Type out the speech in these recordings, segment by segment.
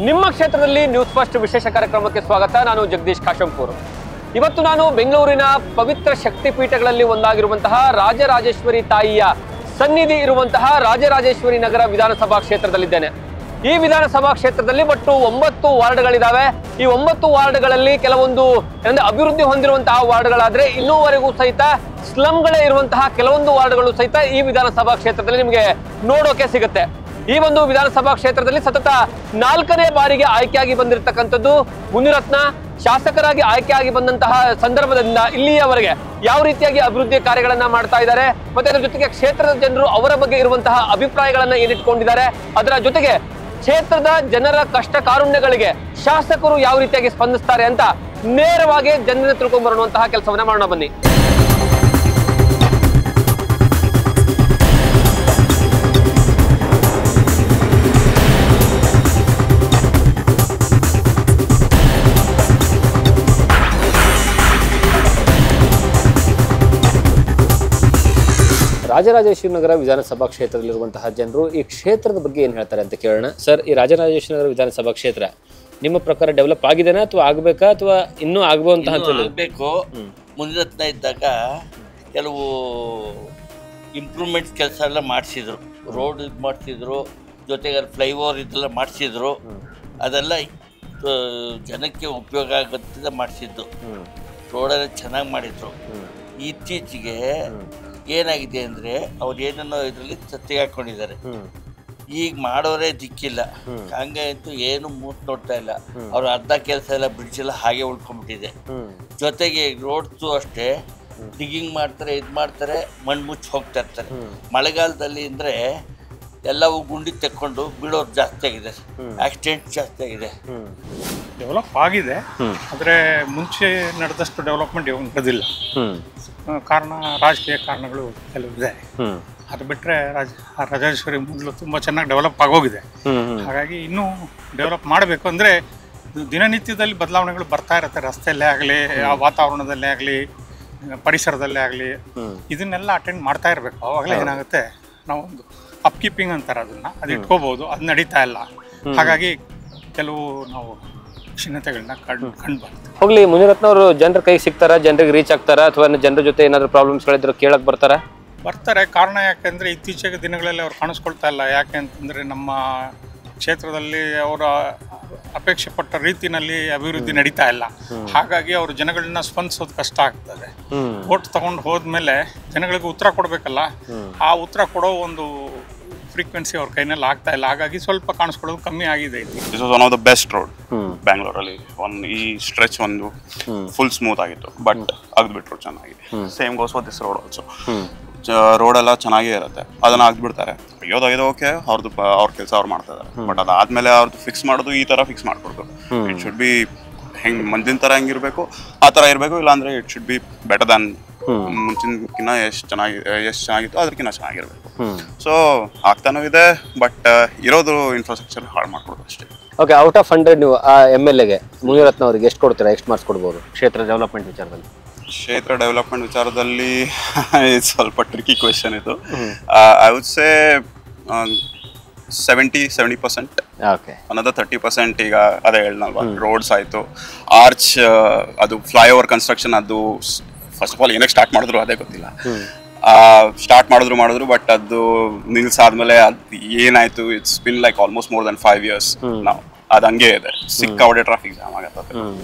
ನಿಮ್ಮ ಕ್ಷೇತ್ರದಲ್ಲಿ news first ವಿಶೇಷ ಕಾರ್ಯಕ್ರಮಕ್ಕೆ ಸ್ವಾಗತ. ನಾನು ಜಗದೀಶ್ ಕಾಶಂಪುರ್. ಇವತ್ತು ನಾನು ಬೆಂಗಳೂರಿನ ಪವಿತ್ರ ಶಕ್ತಿಪೀಠಗಳಲ್ಲಿ ಒಂದಾಗಿರುವಂತಹ ರಾಜರಾಜೇಶ್ವರಿ ತಾಯಿಯ ಸನ್ನಿಧಿ ಇರುವಂತಹ ರಾಜರಾಜೇಶ್ವರಿ ನಗರ ವಿಧಾನಸಭಾ ಕ್ಷೇತ್ರದಲ್ಲಿದ್ದೇನೆ. ಈ ವಿಧಾನಸಭಾ ಕ್ಷೇತ್ರದಲ್ಲಿ ಒಟ್ಟು 9 ವಾರ್ಡ್ಗಳಿದಾವೆ. ಈ 9 ವಾರ್ಡ್ಗಳಲ್ಲಿ ಕೆಲವೊಂದು ಅಭಿವೃದ್ಧಿ ಹೊಂದಿರುವಂತಹ ವಾರ್ಡ್ಗಳಾದ್ರೆ ಇನ್ನೂವರೆಗೂ ಸಹಿತ ಸ್ಲಮ್ಗಳೇ ಇರುವಂತಹ ಕೆಲವೊಂದು ವಾರ್ಡ್ಗಳು ಸಹಿತ ಈ ವಿಧಾನಸಭಾ ಕ್ಷೇತ್ರದಲ್ಲಿ ನಿಮಗೆ ನೋಡೋಕೆ ಸಿಗುತ್ತೆ. ಈ ಒಂದು ವಿಧಾನಸಭಾ ಕ್ಷೇತ್ರದಲ್ಲಿ ಸತತ 4ನೇ ಬಾರಿಗೆ ಆಯ್ಕೆಯಾಗಿ ಬಂದಿರತಕ್ಕಂಥದ್ದು ಮುನಿರತ್ನ ಶಾಸಕರಾಗಿ ಆಯ್ಕೆಯಾಗಿ ಬಂದಂತಹ ಸಂದರ್ಭದಿಂದ ಇಲ್ಲಿಯವರೆಗೆ ಯಾವ ರೀತಿಯಾಗಿ ಅಭಿವೃದ್ಧಿ ಕಾರ್ಯಗಳನ್ನ ಮಾಡ್ತಾ ಇದ್ದಾರೆ, ಮತ್ತೆ ಅದರ ಜೊತೆಗೆ ಕ್ಷೇತ್ರದ ಜನರು ಅವರ ಬಗ್ಗೆ ಇರುವಂತಹ ಅಭಿಪ್ರಾಯಗಳನ್ನ ಏನಿಟ್ಕೊಂಡಿದ್ದಾರೆ, ಅದರ ಜೊತೆಗೆ ಕ್ಷೇತ್ರದ ಜನರ ಕಷ್ಟ ಕಾರುಣ್ಯಗಳಿಗೆ ಶಾಸಕರು ಯಾವ ರೀತಿಯಾಗಿ ಸ್ಪಂದಿಸ್ತಾರೆ ಅಂತ ನೇರವಾಗಿ ಜನರನ್ನ ತಿಳ್ಕೊಂಡ್ ಬರುವಂತಹ ಕೆಲಸವನ್ನ ಮಾಡೋಣ ಬನ್ನಿ. ರಾಜರಾಜೇಶ್ವರಿ ನಗರ ವಿಧಾನಸಭಾ ಕ್ಷೇತ್ರದಲ್ಲಿರುವಂತಹ ಜನರು ಈ ಕ್ಷೇತ್ರದ ಬಗ್ಗೆ ಏನು ಹೇಳ್ತಾರೆ ಅಂತ ಕೇಳೋಣ. ಸರ್, ಈ ರಾಜರಾಜೇಶ್ವರಿ ನಗರ ವಿಧಾನಸಭಾ ಕ್ಷೇತ್ರ ನಿಮ್ಮ ಪ್ರಕಾರ ಡೆವಲಪ್ ಆಗಿದೆನಾ ಅಥವಾ ಆಗಬೇಕಾ ಅಥವಾ ಇನ್ನೂ ಆಗಬಹುದು ಆಗಬೇಕು? ಮುನಿರತ್ನ ಇದ್ದಾಗ ಕೆಲವು ಇಂಪ್ರೂವ್ಮೆಂಟ್ಸ್ ಕೆಲಸ ಎಲ್ಲ ಮಾಡಿಸಿದ್ರು, ರೋಡ್ ಇದು ಮಾಡಿಸಿದ್ರು, ಜೊತೆಗೆ ಫ್ಲೈಓವರ್ ಇದೆಲ್ಲ ಮಾಡಿಸಿದ್ರು. ಅದೆಲ್ಲ ಜನಕ್ಕೆ ಉಪಯೋಗ ಆಗುತ್ತೆ ಮಾಡಿಸಿದ್ದು. ರೋಡೆಲ್ಲ ಚೆನ್ನಾಗಿ ಮಾಡಿದ್ರು. ಇತ್ತೀಚೆಗೆ ಏನಾಗಿದೆ ಅಂದರೆ ಅವ್ರು ಏನನ್ನೋ ಇದರಲ್ಲಿ ಸತ್ತಿಗೆ ಹಾಕೊಂಡಿದ್ದಾರೆ. ಈಗ ಮಾಡೋರೇ ದಿಕ್ಕಿಲ್ಲ. ಹಂಗಂತೂ ಏನು ಮೂತ್ ನೋಡ್ತಾ ಇಲ್ಲ. ಅವ್ರ ಅರ್ಧ ಕೆಲಸ ಎಲ್ಲ ಬ್ರಿಡ್ಜ್ ಎಲ್ಲ ಹಾಗೆ ಉಳ್ಕೊಂಡ್ಬಿಟ್ಟಿದೆ. ಜೊತೆಗೆ ರೋಡ್ಸು ಅಷ್ಟೇ ಡಿಗ್ಗಿಂಗ್ ಮಾಡ್ತಾರೆ, ಇದು ಮಾಡ್ತಾರೆ, ಮಣ್ಣು ಮುಚ್ಚಿ ಹೋಗ್ತಾ ಇರ್ತಾರೆ. ಮಳೆಗಾಲದಲ್ಲಿ ಅಂದರೆ ಎಲ್ಲವೂ ಗುಂಡಿ ತೆಕ್ಕೊಂಡು ಬೀಳೋರು ಜಾಸ್ತಿ ಆಗಿದೆ, ಆಕ್ಸಿಡೆಂಟ್ ಜಾಸ್ತಿ ಆಗಿದೆ. ಡೆವಲಪ್ ಆಗಿದೆ, ಆದರೆ ಮುಂಚೆ ನಡೆದಷ್ಟು ಡೆವಲಪ್ಮೆಂಟ್ ಇವಾಗ ನಡೆದಿಲ್ಲ. ಕಾರಣ ರಾಜಕೀಯ ಕಾರಣಗಳು ಕೆಲವು ಇದೆ. ಅದು ಬಿಟ್ಟರೆ ರಾಜರಾಜೇಶ್ವರಿ ಮೊದಲು ತುಂಬ ಚೆನ್ನಾಗಿ ಡೆವಲಪ್ ಆಗೋಗಿದೆ. ಹಾಗಾಗಿ ಇನ್ನೂ ಡೆವಲಪ್ ಮಾಡಬೇಕು. ಅಂದರೆ ದಿನನಿತ್ಯದಲ್ಲಿ ಬದಲಾವಣೆಗಳು ಬರ್ತಾ ಇರುತ್ತೆ. ರಸ್ತೆಯಲ್ಲೇ ಆಗಲಿ, ವಾತಾವರಣದಲ್ಲೇ ಆಗಲಿ, ಪರಿಸರದಲ್ಲೇ ಆಗಲಿ, ಇದನ್ನೆಲ್ಲ ಅಟೆಂಡ್ ಮಾಡ್ತಾ ಇರಬೇಕು. ಆವಾಗಲೇ ಏನಾಗುತ್ತೆ, ನಾವೊಂದು ಅಪ್ಕೀಪಿಂಗ್ ಅಂತಾರೆ ಅದನ್ನು, ಅದು ಇಟ್ಕೋಬೋದು. ಅದು ನಡೀತಾ ಇಲ್ಲ. ಹಾಗಾಗಿ ಕೆಲವು ನಾವು ಕ್ಷೀಣತೆಗಳನ್ನ ಕಂಡು ಬರ್ತದೆ. ಹೋಗ್ಲಿ, ಮುನಿರತ್ನ ಅವರು ಜನರ ಕೈಗೆ ಸಿಗ್ತಾರ, ಜನರಿಗೆ ರೀಚ್ ಆಗ್ತಾರ ಅಥವಾ ಜನರ ಜೊತೆ ಏನಾದ್ರು ಪ್ರಾಬ್ಲಮ್ಸ್ಗಳಿದ್ರು ಕೇಳಕ್ ಬರ್ತಾರೆ. ಕಾರಣ ಯಾಕೆಂದರೆ ಇತ್ತೀಚೆಗೆ ದಿನಗಳಲ್ಲಿ ಅವ್ರು ಕಾಣಿಸ್ಕೊಳ್ತಾ ಇಲ್ಲ. ಯಾಕೆ ಅಂತಂದರೆ ನಮ್ಮ ಕ್ಷೇತ್ರದಲ್ಲಿ ಅವರ ಅಪೇಕ್ಷೆ ಪಟ್ಟ ರೀತಿಯಲ್ಲಿ ಅಭಿವೃದ್ಧಿ ನಡೀತಾ ಇಲ್ಲ. ಹಾಗಾಗಿ ಅವರು ಜನಗಳನ್ನ ಸ್ಪಂದಿಸೋದು ಕಷ್ಟ ಆಗ್ತದೆ. ವೋಟ್ ತಗೊಂಡು ಹೋದ್ಮೇಲೆ ಜನಗಳಿಗೆ ಉತ್ತರ ಕೊಡಬೇಕಲ್ಲ, ಆ ಉತ್ತರ ಕೊಡೋ ಒಂದು ಫ್ರೀಕ್ವೆನ್ಸಿ ಅವ್ರ ಕೈನಲ್ಲಿ ಆಗ್ತಾ ಇಲ್ಲ. ಹಾಗಾಗಿ ಸ್ವಲ್ಪ ಕಾಣಿಸ್ಕೊಳ್ಳೋದು ಕಮ್ಮಿ ಆಗಿದೆ. This was one of the best road ಬ್ಯಾಂಗ್ಳೂರಲ್ಲಿ. ಈ ಸ್ಟ್ರೆಚ್ ಒಂದು ಫುಲ್ ಸ್ಮೂತ್ ಆಗಿತ್ತು, ಬಟ್ ಅಗ್ದ್ಬಿಟ್ರು ಚೆನ್ನಾಗಿದೆ. Same goes for this road also. Road ಎಲ್ಲ ಚೆನ್ನಾಗೇ ಇರುತ್ತೆ, ಅದನ್ನ ಆಗ್ಬಿಡ್ತಾರೆ. ಅಯ್ಯೋದು ಓಕೆ, ಅವ್ರ ಕೆಲಸ ಅವ್ರು ಮಾಡ್ತಾ ಇದ್ದಾರೆ. ಬಟ್ ಅದಾದ್ಮೇಲೆ ಅವ್ರದ್ದು ಫಿಕ್ಸ್ ಮಾಡೋದು ಈ ತರ ಫಿಕ್ಸ್ ಮಾಡ್ಕೊಡ್ಬೇಕು. ಇಟ್ ಶುಡ್ ಬಿ ಹೆಂಗ್ ಮುಂದಿನ ತರ ಹೆಂಗಿರ್ಬೇಕು ಆ ತರ ಇರಬೇಕು. ಇಲ್ಲಾಂದ್ರೆ it should be better than ಮುಂಚಿನಕಿನ್ನ ಎಷ್ಟು ಚೆನ್ನಾಗಿತ್ತು ಅದಕ್ಕಿಂತ ಚೆನ್ನಾಗಿರ್ಬೇಕು. ಸೊ ಆಗ್ತಾನೂ ಇದೆ, ಬಟ್ ಇರೋದು ಇನ್ಫ್ರಾಸ್ಟ್ರಕ್ಚರ್ ಹಾಳು ಮಾಡ್ಕೊಡೋದು ಅಷ್ಟೇ. ಓಕೆ, ಔಟ್ ಆಫ್ 100 ನೀವು ಆ MLA ಗೆ ಮುನಿರತ್ನ ಅವರಿಗೆ ಎಷ್ಟು ಕೊಡ್ತೀರಾ, ಎಷ್ಟು ಮಾರ್ಕ್ಸ್ ಕೊಡ್ಬೋದು ಕ್ಷೇತ್ರ ಡೆವಲಪ್ಮೆಂಟ್ ವಿಚಾರದಲ್ಲಿ? ಕ್ಷೇತ್ರ ಡೆವಲಪ್ಮೆಂಟ್ ವಿಚಾರದಲ್ಲಿ ಸ್ವಲ್ಪ ಟ್ರಿಕಿ ಕ್ವೆಶನ್ ಇದು. I would say 70%. ಓಕೆ, ಅನ್ನೋದು 30%. ಈಗ ಅದೇ ಹೇಳಿದ್ನಲ್ವಾ, ರೋಡ್ಸ್ ಆಯಿತು, ಆರ್ಚ್, ಅದು ಫ್ಲೈಓವರ್ ಕನ್ಸ್ಟ್ರಕ್ಷನ್, ಅದು ಫಸ್ಟ್ ಆಫ್ ಆಲ್ ಏನಕ್ಕೆ ಸ್ಟಾರ್ಟ್ ಮಾಡಿದ್ರು ಅದೇ ಗೊತ್ತಿಲ್ಲ. ಸ್ಟಾರ್ಟ್ ಮಾಡಿದ್ರು ಬಟ್ ಅದು ನಿಲ್ಸಾದ್ಮೇಲೆ ಅದು ಏನಾಯ್ತು, it's been like almost more than 5 years ನಾವು. ಅದು ಹಂಗೆ ಇದೆ, ಸಿಕ್ಕಾಪಟ್ಟೆ ಟ್ರಾಫಿಕ್ ಜಾಮ್ ಆಗತ್ತೆ.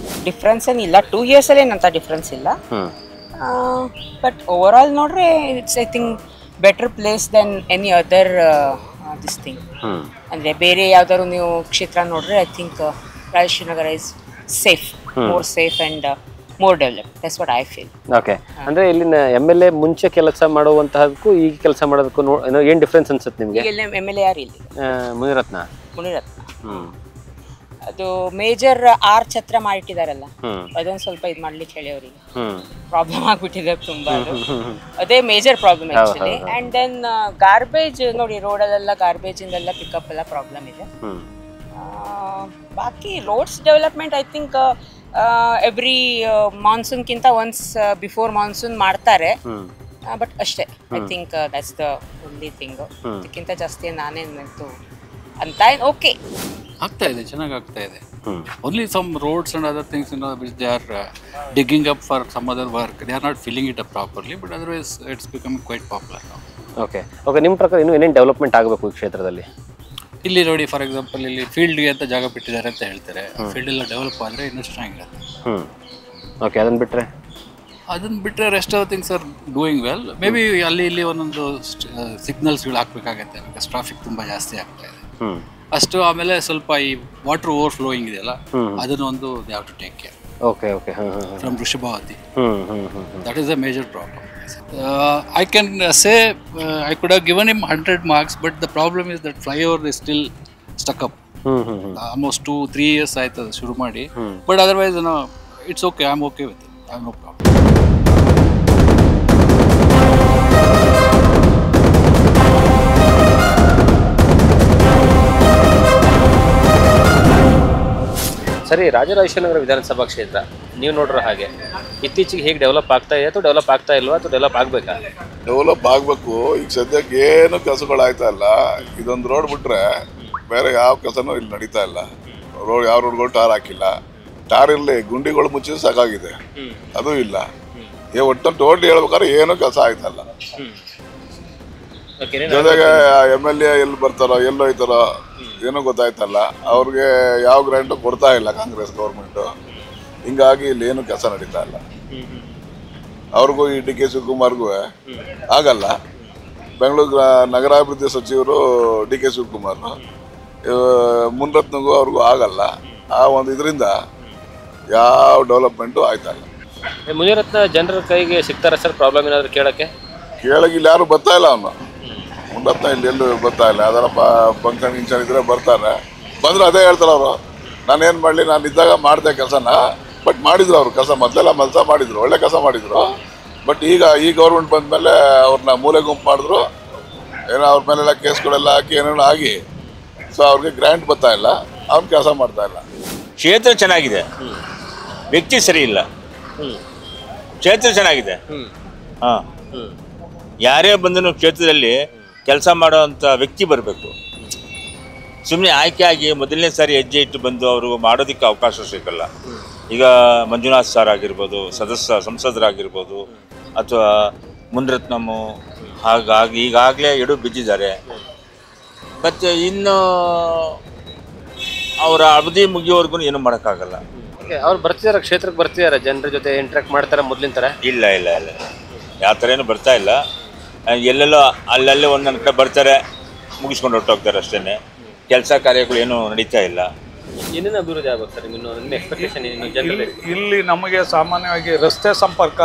ಡಿಫ್ರೆನ್ಸ್ ಏನಿಲ್ಲ, 2 years ಅಲ್ಲಿ ಏನಂತ ಡಿಫ್ರೆನ್ಸ್ ಇಲ್ಲ. ಬಟ್ ಓವರ್ ಆಲ್ ನೋಡ್ರೆ it's I think better place then any other this thing. ಅಂದರೆ ಬೇರೆ ಯಾವ್ದಾದ್ರು ನೀವು ಕ್ಷೇತ್ರ ನೋಡ್ರೆ I think Rajeshwari Nagar is safe, more safe and more develop. That's what I feel. Okay, ಅಂದ್ರೆ ಇಲ್ಲಿನ MLA ಮುಂಚೆ ಕೆಲಸ ಮಾಡುವಂತಹದಕ್ಕೂ ಈಗ ಕೆಲಸ ಮಾಡೋದಕ್ಕೂ ಏನು ಡಿಫ್ರೆನ್ಸ್ ಅನ್ಸುತ್ತೆ ನಿಮಗೆ? MLA ಯಾರು ಇಲ್ಲಿ? ಮುನಿರತ್ನ. ಅದು ಮೇಜರ್ ಆರ್ಚ್ ಹತ್ರ ಮಾಡಿಟ್ಟಿದಾರಲ್ಲ, ಅದೊಂದು ಸ್ವಲ್ಪ ಇದು ಮಾಡ್ಲಿಕ್ಕೆ ಹೇಳಿ ಅವರಿಗೆ ಪ್ರಾಬ್ಲಮ್ ಆಗ್ಬಿಟ್ಟಿದೆ ತುಂಬಾ. ಅದೇ major problem actually. And then garbage ನೋಡಿ, ರೋಡಲ್ಲೆಲ್ಲ ಗಾರ್ಬೇಜ್ ಇಂದೆಲ್ಲ ಪಿಕಪ್ ಎಲ್ಲ ಪ್ರಾಬ್ಲಮ್ ಇದೆ. ಬಾಕಿ roads development I think every ಮಾನ್ಸೂನ್ಗಿಂತ ಒನ್ಸ್ ಬಿಫೋರ್ ಮಾನ್ಸೂನ್ ಮಾಡ್ತಾರೆ. ಬಟ್ ಅಷ್ಟೇ, I think that's the only thing. ಅದಕ್ಕಿಂತ ಜಾಸ್ತಿ ನಾನೇನು ಅಂತ ಓಕೆ. ಆಗ್ತಾ ಇದೆ, ಚೆನ್ನಾಗಿ ಆಗ್ತಾ ಇದೆ. Only some roads and other things which they are digging up for some other work, they are not filling it up properly, but otherwise it's becoming quite popular ನಾವು. ಓಕೆ ನಿಮ್ಮ ಪ್ರಕಾರ ಇನ್ನೂ ಏನೇನು ಡೆವಲಪ್ಮೆಂಟ್ ಆಗಬೇಕು ಈ ಕ್ಷೇತ್ರದಲ್ಲಿ? ಇಲ್ಲಿ ನೋಡಿ, ಫಾರ್ ಎಕ್ಸಾಂಪಲ್ ಇಲ್ಲಿ ಫೀಲ್ಡ್ಗೆ ಅಂತ ಜಾಗ ಬಿಟ್ಟಿದ್ದಾರೆ ಅಂತ ಹೇಳ್ತಾರೆ. ಫೀಲ್ಡ್ ಎಲ್ಲ ಡೆವಲಪ್ ಆದರೆ ಇನ್ನೂ ಚೆನ್ನಾಗಿರುತ್ತೆ. ಓಕೆ, ಅದನ್ನು ಬಿಟ್ಟರೆ rest of things are doing well. May be ಅಲ್ಲಿ ಇಲ್ಲಿ ಒಂದೊಂದು ಸಿಗ್ನಲ್ಸ್ಗಳು ಹಾಕಬೇಕಾಗತ್ತೆ, ಬಿಕಾಸ್ ಟ್ರಾಫಿಕ್ ತುಂಬ ಜಾಸ್ತಿ ಆಗ್ತಾ ಇದೆ ಅಷ್ಟು. ಆಮೇಲೆ ಸ್ವಲ್ಪ ಈ ವಾಟರ್ ಓವರ್ ಫ್ಲೋಯಿಂಗ್ ಇದೆಯಲ್ಲ, ಅದನ್ನೊಂದು they have to take care. Okay from Vrishabhavathi, that is a major problem. I can say I could have given him 100 marks, but the problem is that flyover is still stuck up. Almost 2-3 years ಆಯ್ತು ಅದು ಶುರು ಮಾಡಿ. But otherwise, it's okay. I'm okay with it. I have no problem. ಸರಿ, ರಾಜರಾಜೇಶ್ವರಿ ವಿಧಾನಸಭಾ ಕ್ಷೇತ್ರ ನೀವು ನೋಡ್ರೋ ಹಾಗೆ ಇತ್ತೀಚೆಗೆ ಹೇಗೆ ಡೆವಲಪ್ ಆಗ್ತಾ ಇದೆ, ಅಥವಾ ಡೆವಲಪ್ ಆಗ್ತಾ ಇಲ್ವಾ, ಅಥವಾ ಡೆವಲಪ್ ಆಗಬೇಕಾ? ಡೆವಲಪ್ ಆಗಬೇಕು. ಈಗ ಸದ್ಯಕ್ಕೆ ಏನು ಕೆಲಸಗಳಾಯ್ತಾ ಇಲ್ಲ. ಇದೊಂದು ರೋಡ್ ಬಿಟ್ರೆ ಬೇರೆ ಯಾವ ಕೆಲಸನೂ ಇಲ್ಲಿ ನಡೀತಾ ಇಲ್ಲ. ಯಾವ ರೋಡ್ಗಳು ಟಾರ್ ಹಾಕಿಲ್ಲ. ಟಾರ್ ಇರಲಿ, ಗುಂಡಿಗಳು ಮುಚ್ಚಿದ್ರೆ ಸಾಕಾಗಿದೆ, ಅದು ಇಲ್ಲ. ಒಟ್ಟಲ್ಲಿ ಟೋಟಲ್ ಹೇಳ್ಬೇಕಾದ್ರೆ ಏನೂ ಕೆಲಸ ಆಯ್ತಲ್ಲ. ಜೊತೆಗೆ MLA ಎಲ್ಲಿ ಬರ್ತಾರೋ ಎಲ್ಲಿ ಹೋಯ್ತಾರೋ ಏನೂ ಗೊತ್ತಾಯ್ತಲ್ಲ. ಅವ್ರಿಗೆ ಯಾವ ಗ್ರಾಂಟು ಕೊಡ್ತಾ ಇಲ್ಲ ಕಾಂಗ್ರೆಸ್ ಗೌರ್ಮೆಂಟು. ಹಿಂಗಾಗಿ ಇಲ್ಲಿ ಏನು ಕೆಲಸ ನಡೀತಾ ಇಲ್ಲ. ಅವ್ರಿಗೂ ಈ DK ಶಿವಕುಮಾರ್ಗೂ ಆಗಲ್ಲ. ಬೆಂಗಳೂರು ನಗರಾಭಿವೃದ್ಧಿ ಸಚಿವರು DK ಶಿವಕುಮಾರ್, ಮುನ್ರತ್ನಗೂ ಅವ್ರಿಗೂ ಆಗಲ್ಲ. ಆ ಒಂದು ಇದರಿಂದ ಯಾವ ಡೆವಲಪ್ಮೆಂಟು ಆಯ್ತಾ ಇಲ್ಲ. ಮುನಿರತ್ನ ಜನರ ಕೈಗೆ ಸಿಗ್ತಾರೆ ಸರ್? ಪ್ರಾಬ್ಲಮ್ ಏನಾದರೂ ಕೇಳಕ್ಕೆ ಇಲ್ಲಿ ಯಾರು ಬರ್ತಾ ಇಲ್ಲ. ಅವನು ಮುನ್ರತ್ನ ಇಲ್ಲಿ ಎಲ್ಲೂ ಬರ್ತಾ ಇಲ್ಲ. ಅದರ ಫಂಕ್ಷನ್ ಗಿಂಕ್ಷನ್ ಇದ್ರೆ ಬರ್ತಾರೆ. ಬಂದ್ರೆ ಅದೇ ಹೇಳ್ತಾರೆ ಅವರು, ನಾನೇನು ಮಾಡಲಿ, ನಾನು ಇದ್ದಾಗ ಮಾಡಿದೆ ಕೆಲಸನ. ಬಟ್ ಮಾಡಿದ್ರು ಅವರು ಕೆಲಸ, ಮೊದಲೆಲ್ಲ ಮಾಡಿದ್ರು, ಒಳ್ಳೆ ಕೆಲಸ ಮಾಡಿದ್ರು. ಬಟ್ ಈಗ ಈ ಗೌರ್ಮೆಂಟ್ ಬಂದಮೇಲೆ ಅವ್ರನ್ನ ಮೂಲೆ ಗುಂಪು ಮಾಡಿದ್ರು. ಏನೋ ಅವ್ರ ಮೇಲೆಲ್ಲ ಕೇಸ್ಗಳೆಲ್ಲ ಹಾಕಿ ಏನೇನೋ ಆಗಿ, ಸೊ ಅವ್ರಿಗೆ ಗ್ರ್ಯಾಂಟ್ ಬರ್ತಾ ಇಲ್ಲ, ಅವ್ನ ಕೆಲಸ ಮಾಡ್ತಾ ಇಲ್ಲ. ಕ್ಷೇತ್ರ ಚೆನ್ನಾಗಿದೆ, ವ್ಯಕ್ತಿ ಸರಿ ಇಲ್ಲ. ಕ್ಷೇತ್ರ ಚೆನ್ನಾಗಿದೆ. ಹಾಂ, ಯಾರೇ ಬಂದರೂ ಕ್ಷೇತ್ರದಲ್ಲಿ ಕೆಲಸ ಮಾಡೋವಂಥ ವ್ಯಕ್ತಿ ಬರಬೇಕು. ಸುಮ್ಮನೆ ಆಯ್ಕೆ ಆಗಿ ಮೊದಲನೇ ಸಾರಿ ಹೆಜ್ಜೆ ಇಟ್ಟು ಬಂದು ಅವರು ಮಾಡೋದಕ್ಕೆ ಅವಕಾಶ ಸಿಗಲ್ಲ. ಈಗ ಮಂಜುನಾಥ್ ಸರ್ ಆಗಿರ್ಬೋದು, ಸಂಸದರಾಗಿರ್ಬೋದು, ಅಥವಾ ಮುನ್ರತ್ನಮ್ಮು, ಹಾಗಾಗಿ ಈಗಾಗಲೇ ಎಡು ಬಿದ್ದಿದ್ದಾರೆ. ಮತ್ತು ಇನ್ನು ಅವರ ಅವಧಿ ಮುಗಿಯೋವರೆಗೂ ಏನೂ ಮಾಡೋಕ್ಕಾಗಲ್ಲ. ಅವ್ರು ಬರ್ತಿದ್ದಾರೆ, ಕ್ಷೇತ್ರಕ್ಕೆ ಬರ್ತಿದ್ದಾರೆ, ಜನರ ಜೊತೆ ಇಂಟ್ರಾಕ್ಟ್ ಮಾಡ್ತಾರೆ ಮೊದಲಿನ ಥರ? ಇಲ್ಲ, ಯಾವ ಥರ ಏನೂ ಬರ್ತಾ ಇಲ್ಲ. ಎಲ್ಲೆಲ್ಲೋ ಅಲ್ಲಲ್ಲೇ ಒಂದೊಂದು ಕಡೆ ಬರ್ತಾರೆ, ಮುಗಿಸ್ಕೊಂಡು ಹೊರಟೋಗ್ತಾರೆ ಅಷ್ಟೇ. ಕೆಲಸ ಕಾರ್ಯಗಳು ಏನೂ ನಡೀತಾ ಇಲ್ಲ. ಏನೇನು ಅಭಿವೃದ್ಧಿ ಆಗ್ಬೇಕು ಸರ್ ನಿಮ್ಮ ಎಕ್ಸ್ಪೆಕ್ಟೇಷನ್? ಇಲ್ಲಿ ನಮಗೆ ಸಾಮಾನ್ಯವಾಗಿ ರಸ್ತೆ ಸಂಪರ್ಕ,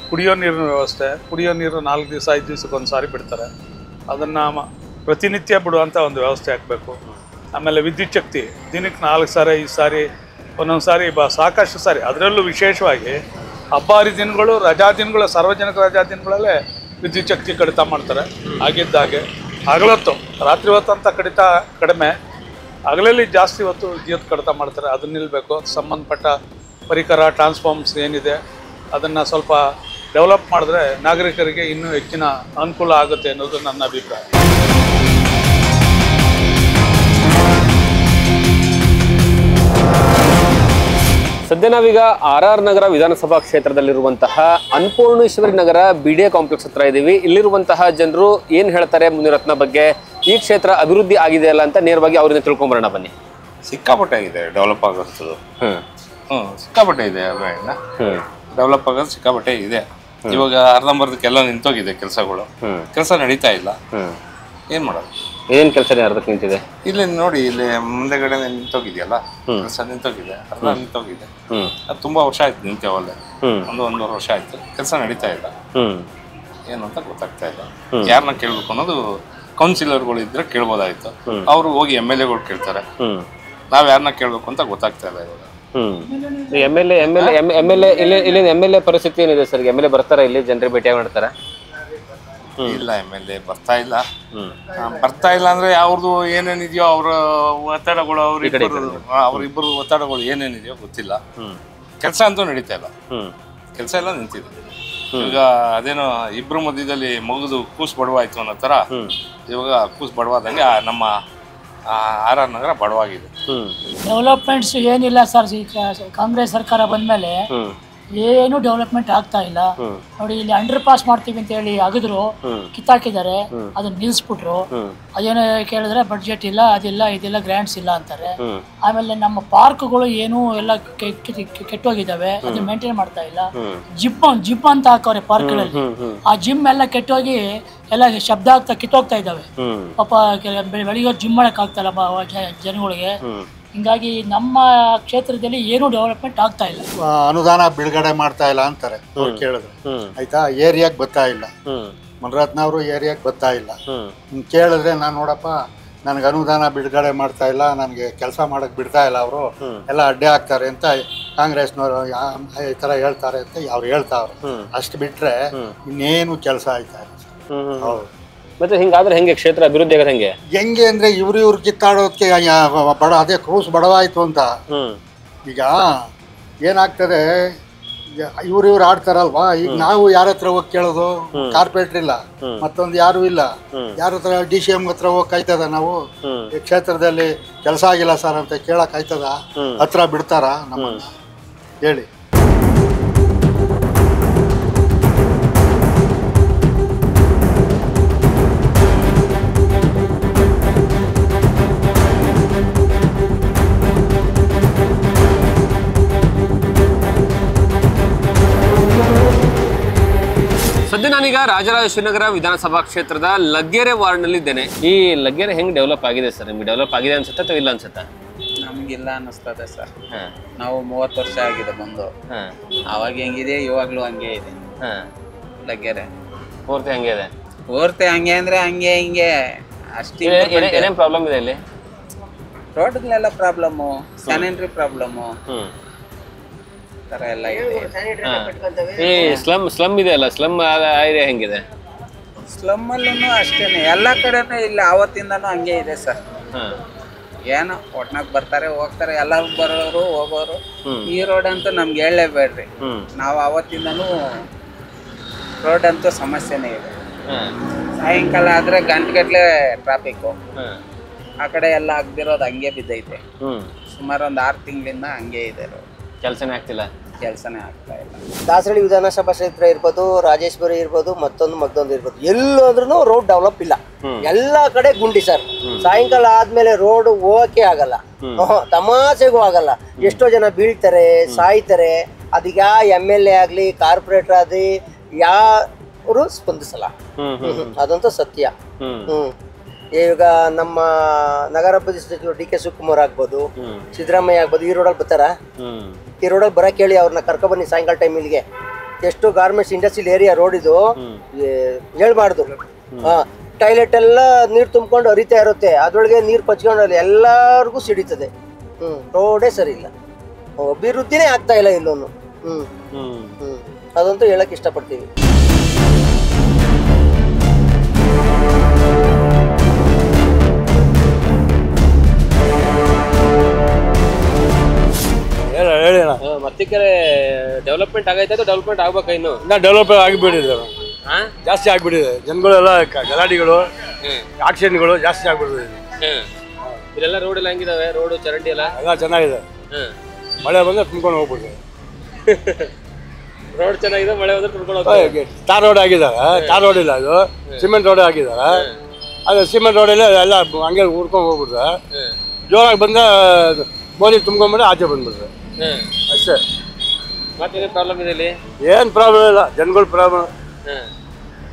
ಕುಡಿಯೋ ನೀರಿನ ವ್ಯವಸ್ಥೆ. ಕುಡಿಯೋ ನೀರು 4 ದಿವಸ 5 ದಿವಸಕ್ಕೆ ಒಂದು ಸಾರಿ ಬಿಡ್ತಾರೆ. ಅದನ್ನು ಪ್ರತಿನಿತ್ಯ ಬಿಡುವಂಥ ಒಂದು ವ್ಯವಸ್ಥೆ ಆಗಬೇಕು. ಆಮೇಲೆ ವಿದ್ಯುತ್ ಶಕ್ತಿ ದಿನಕ್ಕೆ 4 ಸಾರಿ 5 ಸಾರಿ, ಒಂದೊಂದು ಸಾರಿ ಸಾಕಷ್ಟು ಸಾರಿ. ಅದರಲ್ಲೂ ವಿಶೇಷವಾಗಿ ಹಬ್ಬ ಹರಿದಿನಗಳು, ರಜಾ ದಿನಗಳು, ಸಾರ್ವಜನಿಕ ರಜಾ ದಿನಗಳಲ್ಲೇ ವಿದ್ಯುತ್ ಶಕ್ತಿ ಕಡಿತ ಮಾಡ್ತಾರೆ. ಆಗಿದ್ದಾಗೆ ಹಗಲೊತ್ತು, ರಾತ್ರಿ ಹೊತ್ತು ಅಂತ ಕಡಿತ ಕಡಿಮೆ, ಹಗಲಲ್ಲಿ ಜಾಸ್ತಿ ಹೊತ್ತು ವಿದ್ಯುತ್ ಕಡಿತ ಮಾಡ್ತಾರೆ. ಅದನ್ನ ನಿಲ್ಲಬೇಕು. ಸಂಬಂಧಪಟ್ಟ ಪರಿಕರ, ಟ್ರಾನ್ಸ್ಫಾರ್ಮರ್ಸ್ ಏನಿದೆ ಅದನ್ನು ಸ್ವಲ್ಪ ಡೆವಲಪ್ ಮಾಡಿದ್ರೆ ನಾಗರಿಕರಿಗೆ ಇನ್ನೂ ಹೆಚ್ಚಿನ ಅನುಕೂಲ ಆಗುತ್ತೆ ಅನ್ನೋದು ನನ್ನ ಅಭಿಪ್ರಾಯ. ಸದ್ಯ ನಾವೀಗ RR ನಗರ ವಿಧಾನಸಭಾ ಕ್ಷೇತ್ರದಲ್ಲಿರುವಂತಹ ಅನ್ನಪೂರ್ಣೇಶ್ವರಿ ನಗರ BDA ಕಾಂಪ್ಲೆಕ್ಸ್ ಹತ್ರ ಇದ್ದೀವಿ. ಇಲ್ಲಿರುವಂತಹ ಜನರು ಏನು ಹೇಳ್ತಾರೆ ಮುನಿರತ್ನ ಬಗ್ಗೆ, ಈ ಕ್ಷೇತ್ರ ಅಭಿವೃದ್ಧಿ ಆಗಿದೆಯಲ್ಲ ಅಂತ ನೇರವಾಗಿ ಅವರಿಂದ ತಿಳ್ಕೊಂಬರೋಣ ಬನ್ನಿ. ಸಿಕ್ಕಾಪಟ್ಟೆ ಆಗಿದೆ, ಡೆವಲಪ್ ಆಗೋದು. ಸಿಕ್ಕಾಪಟ್ಟೆ ಇದೆ, ಡೆವಲಪ್ ಆಗೋದು ಸಿಕ್ಕಾಪಟ್ಟೆ ಇದೆ. ಇವಾಗ ಅರ್ಧಂಬರ್ಧಕ್ಕೆಲ್ಲ ನಿಂತೋಗಿದೆ ಕೆಲಸಗಳು, ಕೆಲಸ ನಡೀತಾ ಇಲ್ಲ. ಏನ್ ಮಾಡೋದು? ಏನ್ ಕೆಲಸ ಅರ್ಧಕ್ಕೆ ನಿಂತಿದೆ? ಇಲ್ಲಿ ನೋಡಿ, ಇಲ್ಲಿ ಮುಂದೆಗಡೆ ನಿಂತೋಗಿದೆಯಲ್ಲ, ಕೆಲಸ ನಿಂತೋಗಿದೆ, ಅರ್ಧ ನಿಂತೋಗಿದೆ. ಅದು ತುಂಬಾ ವರ್ಷ ಆಯ್ತು ನಿಂತೇವಲ್ಲೇ, 1-1.5 ವರ್ಷ ಆಯ್ತು, ಕೆಲಸ ನಡೀತಾ ಇಲ್ಲ. ಏನು ಅಂತ ಗೊತ್ತಾಗ್ತಾ ಇಲ್ಲ. ಯಾರನ್ನ ಕೇಳ್ಬೇಕು ಅನ್ನೋದು ಕೌನ್ಸಿಲರ್ಗಳು ಇದ್ರೆ ಕೇಳ್ಬೋದಾಯ್ತು. ಅವ್ರು ಹೋಗಿ MLA ಗಳು ಕೇಳ್ತಾರೆ. ನಾವ್ ಯಾರನ್ನ ಕೇಳ್ಬೇಕು ಅಂತ ಗೊತ್ತಾಗ್ತಾ ಇಲ್ಲ ಇವಾಗ. MLA ಪರಿಸ್ಥಿತಿ ಏನಿದೆ ಸರ್? MLA ಬರ್ತಾರ ಇಲ್ಲಿ, ಜನರಿಗೆ ಭೇಟಿ ಮಾಡ್ತಾರ? ಇಲ್ಲ, MLA ಬರ್ತಾ ಇಲ್ಲ. ಬರ್ತಾ ಇಲ್ಲ ಅಂದ್ರೆ ಅವ್ರದ್ದು ಏನೇನಿದೆಯೋ ಅವ್ರ ಒತ್ತಡಗಳು, ಅವ್ರಿಬ್ಬರು ಒತ್ತಡಗಳು ಏನೇನಿದೆಯೋ ಗೊತ್ತಿಲ್ಲ. ಕೆಲಸ ಅಂತೂ ನಡೀತಾ ಇಲ್ಲ, ಕೆಲಸ ಎಲ್ಲ ನಿಂತಿದೆ. ಈಗ ಅದೇನೋ ಇಬ್ರು ಮಧ್ಯದಲ್ಲಿ ಮಗುದು ಕೂಸು ಬಡವಾಯ್ತು ಅನ್ನೋ ತರ ಇವಾಗ ಕೂಸು ಬಡವಾದಂಗೆ ನಮ್ಮ ಆರ್ ಆರ್ ನಗರ ಬಡವಾಗಿದೆ. ಡೆವಲಪ್ಮೆಂಟ್ಸ್ ಏನಿಲ್ಲ ಸರ್. ಕಾಂಗ್ರೆಸ್ ಸರ್ಕಾರ ಬಂದ್ಮೇಲೆ ಏನು ಡೆವಲಪ್ಮೆಂಟ್ ಆಗ್ತಾ ಇಲ್ಲ ನೋಡಿ. ಇಲ್ಲಿ ಅಂಡರ್ ಪಾಸ್ ಮಾಡ್ತೀವಿ ಅಂತ ಹೇಳಿ ಅಗದ್ರು ಕಿತ್ತಾಕಿದ್ದಾರೆ, ಅದನ್ನ ನಿಲ್ಸ್ಬಿಟ್ರು. ಅದೇನೋ ಕೇಳಿದ್ರೆ ಬಡ್ಜೆಟ್ ಇಲ್ಲ, ಅದಿಲ್ಲ, ಇದಿಲ್ಲ, ಗ್ರಾಂಟ್ಸ್ ಇಲ್ಲ ಅಂತಾರೆ. ಆಮೇಲೆ ನಮ್ಮ ಪಾರ್ಕ್ಗಳು ಏನು ಎಲ್ಲ ಕೆಟ್ಟೋಗಿದ್ದಾವೆ, ಅದನ್ನ ಮೇಂಟೈನ್ ಮಾಡ್ತಾ ಇಲ್ಲ. ಜಿಮ್ ಅಂತ ಹಾಕವ್ರೆ ಪಾರ್ಕ್ಗಳಲ್ಲಿ, ಆ ಜಿಮ್ ಎಲ್ಲ ಕೆಟ್ಟೋಗಿ ಎಲ್ಲ ಶಬ್ದ ಆಗ್ತಾ ಕಿತ್ತೋಗ್ತಾ ಇದ್ದಾವೆ. ಪಾಪ ಬೆಳಿಗ್ಗೆ ಜಿಮ್ ಮಾಡಕ್ ಆಗ್ತಾ ಇಲ್ಲ ಜನಗಳಿಗೆ. ಹಿಂಗಾಗಿ ನಮ್ಮ ಕ್ಷೇತ್ರದಲ್ಲಿ ಏನು ಡೆವಲಪ್ಮೆಂಟ್ ಆಗ್ತಾ ಇಲ್ಲ. ಅನುದಾನ ಬಿಡುಗಡೆ ಮಾಡ್ತಾ ಇಲ್ಲ ಅಂತಾರೆ ಅವ್ರು ಕೇಳಿದ್ರೆ. ಆಯ್ತಾ, ಏರಿಯಾಗೆ ಬರ್ತಾ ಇಲ್ಲ. ಮನರತ್ನ ಅವರು ಏರಿಯಾಗೆ ಬರ್ತಾ ಇಲ್ಲ. ಕೇಳಿದ್ರೆ ನಾನು ನೋಡಪ್ಪ ನನಗೆ ಅನುದಾನ ಬಿಡುಗಡೆ ಮಾಡ್ತಾ ಇಲ್ಲ, ನನಗೆ ಕೆಲಸ ಮಾಡಕ್ ಬಿಡ್ತಾ ಇಲ್ಲ, ಅವರು ಎಲ್ಲ ಅಡ್ಡೆ ಆಗ್ತಾರೆ ಅಂತ ಕಾಂಗ್ರೆಸ್ನವರು ಈ ಥರ ಹೇಳ್ತಾರೆ ಅಂತ ಅವ್ರು ಹೇಳ್ತಾವ್ರೆ. ಅಷ್ಟು ಬಿಟ್ರೆ ಇನ್ನೇನು ಕೆಲಸ ಆಯ್ತಾ ಇಲ್ಲ. ಹೌದು. ಮತ್ತೆ ಹಿಂಗಾದ್ರೆ ಹೆಂಗೆ ಕ್ಷೇತ್ರ ಅಭಿವೃದ್ಧಿ ಆಗೋದು ಹೆಂಗೆ ಅಂದ್ರೆ ಇವ್ರು ಕಿತ್ತಾಡೋದಕ್ಕೆ ಬಡ ಅದೇ ಕ್ರೂಸ್ ಬಡವಾಯ್ತು ಅಂತ. ಈಗ ಏನಾಗ್ತದೆ, ಇವ್ರು ಆಡ್ತಾರಲ್ವಾ, ಈಗ ನಾವು ಯಾರ ಹತ್ರ ಹೋಗಿ ಕೇಳೋದು? ಕಾರ್ಪೊರೇಟರ್ ಇಲ್ಲ, ಮತ್ತೊಂದು ಯಾರು ಇಲ್ಲ. ಯಾರ ಹತ್ರ DCM ಹತ್ರ ಹೋಗಿ ಕಾಯ್ತದ ನಾವು? ಈ ಕ್ಷೇತ್ರದಲ್ಲಿ ಕೆಲಸ ಆಗಿಲ್ಲ ಸರ್ ಅಂತ ಕೇಳಕ್ ಆಯ್ತದ? ಹತ್ರ ಬಿಡ್ತಾರ ನಮ್ಮನ್ನ ಹೇಳಿ? ಸದ್ಯ ನಾನೀಗ ರಾಜರಾಜೇಶ್ವರಿನಗರ ವಿಧಾನಸಭಾ ಕ್ಷೇತ್ರದ ಲಗ್ಗೆರೆ ವಾರ್ಡ್ನಲ್ಲಿ ಇದ್ದೇನೆ. ಈ ಲಗ್ಗೆರೆ ಹೆಂಗ್ ಡೆವಲಪ್ ಆಗಿದೆ ಸರ್? ನಿಮ್ಗೆ ಡೆವಲಪ್ ಆಗಿದೆ ಅನ್ಸುತ್ತೆ ಅಥವಾ ಇಲ್ಲ ಅನ್ಸುತ್ತಾ? ನಮಗಿಲ್ಲ ಅನ್ನಿಸ್ತದೆ ಸರ್. ನಾವು 30 ವರ್ಷ ಆಗಿದೆ ಬಂದು. ಅವಾಗ ಹೆಂಗಿದೆ ಇವಾಗ್ಲೂ ಹಂಗೆ ಇದೆ. ಲಗ್ಗೆರೆ ಪೂರ್ತಿ ಹಂಗೆ ಇದೆ. ಪೂರ್ತಿ ಹಂಗೆ ಅಂದ್ರೆ ಹಂಗೆ ಹಿಂಗೆ ಅಷ್ಟೇ. ಏನೇನ್ ಪ್ರಾಬ್ಲಮ್ ಇದೆ ಇಲ್ಲಿ? ರೋಡ್ಗಳೆಲ್ಲ ಪ್ರಾಬ್ಲಮ್ಮು, ಸ್ಯಾನಿಟರಿ ಪ್ರಾಬ್ಲಮ್ಮು, ತರ ಎಲ್ಲ ಇದೆ. ಈ ಸ್ಲಮ್ ಇದೆ ಅಲ್ಲ, ಸ್ಲಮ್ ಏರಿಯಾ ಹೆಂಗಿದೆ? ಸ್ಲಮ್ ಅಲ್ಲೂ ಅಷ್ಟೇನೆ, ಎಲ್ಲ ಕಡೆನೂ ಇಲ್ಲ. ಅವತ್ತಿಂದನೂ ಹಂಗೆ ಇದೆ ಸರ್. ಏನೋ ಒಟ್ನಾಗ ಬರ್ತಾರೆ ಹೋಗ್ತಾರೆ, ಎಲ್ಲರೂ ಬರೋರು ಹೋಗೋರು. ಈ ರೋಡ್ ಅಂತೂ ನಮ್ಗೆ ಹೇಳಲೇಬೇಡ್ರಿ. ನಾವು ಅವತ್ತಿಂದನೂ ರೋಡ್ ಅಂತೂ ಸಮಸ್ಯೆನೇ ಇದೆ. ಸಾಯಂಕಾಲ ಆದ್ರೆ ಗಂಟೆಗಟ್ಲೆ ಟ್ರಾಫಿಕ್ಕು. ಆ ಕಡೆ ಎಲ್ಲ ಆಗ್ದಿರೋದು ಹಂಗೆ ಬಿದ್ದೈತೆ. ಸುಮಾರು ಒಂದು 6 ತಿಂಗಳಿಂದ ಹಂಗೆ ಇದೆ ರೋಡ್. ಕೆಲಸನೇ ಆಗ್ತಿಲ್ಲ. ಕೆಲಸನೇ ಆಗ್ತಾ ಇಲ್ಲ. ದಾಸರಳ್ಳಿ ವಿಧಾನಸಭಾ ಕ್ಷೇತ್ರ ಇರ್ಬೋದು, ರಾಜೇಶ್ವರಿ ಇರ್ಬೋದು, ಮತ್ತೊಂದು ಇರ್ಬೋದು, ಎಲ್ಲೋದ್ರೂ ರೋಡ್ ಡೆವಲಪ್ ಇಲ್ಲ. ಎಲ್ಲಾ ಕಡೆ ಗುಂಡಿ ಸರ್. ಸಾಯಂಕಾಲ ಆದ್ಮೇಲೆ ರೋಡ್ ಹೋಗಕ್ಕೆ ಆಗಲ್ಲ, ತಮಾಷೆಗೂ ಆಗಲ್ಲ. ಎಷ್ಟೋ ಜನ ಬೀಳ್ತಾರೆ, ಸಾಯ್ತಾರೆ. ಅದೀಗ MLA ಆಗ್ಲಿ, ಕಾರ್ಪೊರೇಟರ್ ಆಗ್ಲಿ, ಯಾರು ಸ್ಪಂದಿಸಲ್ಲ. ಅದಂತೂ ಸತ್ಯ. ಈಗ ನಮ್ಮ ನಗರಾಭಿವೃದ್ಧಿ ಸಚಿವರು DK ಶಿವಕುಮಾರ್ ಆಗ್ಬೋದು, ಸಿದ್ದರಾಮಯ್ಯ ಆಗ್ಬೋದು, ಈ ರೋಡಲ್ಲಿ ಬರ್ತಾರ? ಈ ರೋಡಲ್ಲಿ ಬರಕ್ಕೆ ಹೇಳಿ ಅವ್ರನ್ನ ಕರ್ಕೊಬನ್ನಿ ಸಾಯಂಕಾಲ ಟೈಮ್ ಇಲ್ಲಿಗೆ. ಎಷ್ಟು ಗಾರ್ಮೆಂಟ್ಸ್ ಇಂಡಸ್ಟ್ರಿಯಲ್ ಏರಿಯಾ ರೋಡ್ ಇದು, ಹೇಳ್ಬಾರ್ದು. ಟಾಯ್ಲೆಟ್ ಎಲ್ಲ ನೀರು ತುಂಬಿಕೊಂಡು ಹರಿತಾ ಇರುತ್ತೆ, ಅದ್ರೊಳಗೆ ನೀರು ಪಚ್ಕೊಂಡು ಎಲ್ಲರಿಗೂ ಸಿಡಿತದೆ. ರೋಡೇ ಸರಿ ಇಲ್ಲ, ಅಭಿವೃದ್ಧಿನೇ ಆಗ್ತಾ ಇಲ್ಲ ಇಲ್ಲೊಂದು. ಅದಂತೂ ಹೇಳಕ್ ಇಷ್ಟಪಡ್ತೀವಿ. ಮತ್ತಿಕೆರೆ ಡೆವಲಪ್ಮೆಂಟ್ ಆಗೈತೆ ಅಥವಾ ಡೆವಲಪ್ಮೆಂಟ್ ಆಗ್ಬೇಕಾ? ಇನ್ನು ಡೆವಲಪ್ ಆಗಿಬಿಟ್ಟಿದೆ, ಜಾಸ್ತಿ ಆಗ್ಬಿಟ್ಟಿದೆ. ಜನಗಳೆಲ್ಲ ಗಲಾಟೆಗಳು, ಆಕ್ಷನ್ಗಳು ಜಾಸ್ತಿ ಆಗ್ಬಿಟ್ಟಿದೆ. ಇಲ್ಲೆಲ್ಲ ರೋಡ್ ಎಲ್ಲ ಹೆಂಗಿದಾವೆ? ರೋಡ್ ಚರಂಡಿ ಎಲ್ಲ ಚೆನ್ನಾಗಿದೆ. ಮಳೆ ಬಂದ್ರೆ ತುಂಬ್ಕೊಂಡು ಹೋಗ್ಬಿಡ್ತದೆ. ರೋಡ್ ಚೆನ್ನಾಗಿದೆ, ಮಳೆ ಬಂದ್ರೆ ತುಂಬ್ಕೊಂಡು ಹೋಗ್ತದೆ. ಟಾರ್ ರೋಡ್ ಆಗಿದ್ದಾರೆ, ಟಾರ್ ರೋಡ್ ಇಲ್ಲ, ಅದು ಸಿಮೆಂಟ್ ರೋಡ್ ಆಗಿದ್ದಾರೆ. ಅದು ಸಿಮೆಂಟ್ ರೋಡಲ್ಲಿ ಎಲ್ಲ ಹಂಗೆ ಉರ್ಕೊಂಡು ಹೋಗ್ಬಿಡ್ತದೆ. ಜೋರಾಗಿ ಬಂದ್ರೆ ಮೋಲಿ ತುಂಬ್ಕೊಂಡ್ಬಿಟ್ರೆ ಆಚೆ ಬಂದ್ಬಿಡ್ತದೆ ಅಷ್ಟೇ. ಮತ್ತೇನು ಪ್ರಾಬ್ಲಮ್ ಇದೆ ಇಲ್ಲಿ? ಏನು ಪ್ರಾಬ್ಲಮ್ ಇಲ್ಲ, ಜನಗಳ ಪ್ರಾಬ್ಲಮ್.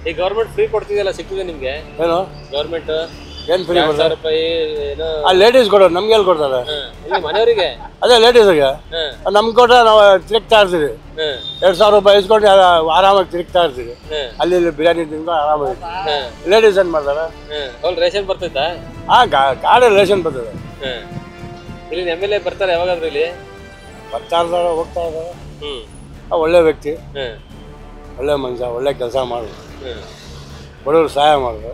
ಈ ಗೌರ್ಮೆಂಟ್ ಫ್ರೀ ಕೊಡ್ತಿದೆಯಲ್ಲ, ಸಿಕ್ಕಿದೆ ನಿಮ್ಗೆ? ಏನು ಗೌರ್ಮೆಂಟ್ ಏನು ಫ್ರೀ ರೂಪಾಯಿ ಏನೋ? ಲೇಡೀಸ್ ಕೊಡೋದು, ನಮ್ಗೆ ಎಲ್ಲಿ ಕೊಡ್ತಾರೆ? ಮನೆಯವರಿಗೆ. ಅದೇ ಲೇಡೀಸ್ಗೆ ನಮ್ಗೆ ಕೊಟ್ಟರೆ ನಾವು ತಿರುಗ್ತಾ ಇರ್ತೀವಿ. 2000 ರೂಪಾಯಿ ಇಸ್ಕೊಂಡು ಆರಾಮಾಗಿ ತಿರುಗ್ತಾ ಇರ್ತೀವಿ. ಅಲ್ಲಿ ಬಿರಿಯಾನಿ ತಿನ್ಕೊಂಡು ಆರಾಮಾಗಿ. ಲೇಡೀಸ್ ಏನು ಮಾಡ್ತಾರೆ? ರೇಷನ್ ಬರ್ತೈತಾ? ಗಾಡಿ ರೇಷನ್ ಬರ್ತದೆ. ಇಲ್ಲಿ MLA ಬರ್ತಾರೆ ಯಾವಾಗಾದ್ರೂ? ಇಲ್ಲಿ ಬರ್ತಾ ಇರ್ತಾರೆ, ಹೋಗ್ತಾ ಇದ್ದಾರೆ. ಒಳ್ಳೆ ವ್ಯಕ್ತಿ, ಒಳ್ಳೆ ಮನುಷ್ಯ, ಒಳ್ಳೆ ಕೆಲಸ ಮಾಡೋದು, ಬಡವರು ಸಹಾಯ ಮಾಡೋದು.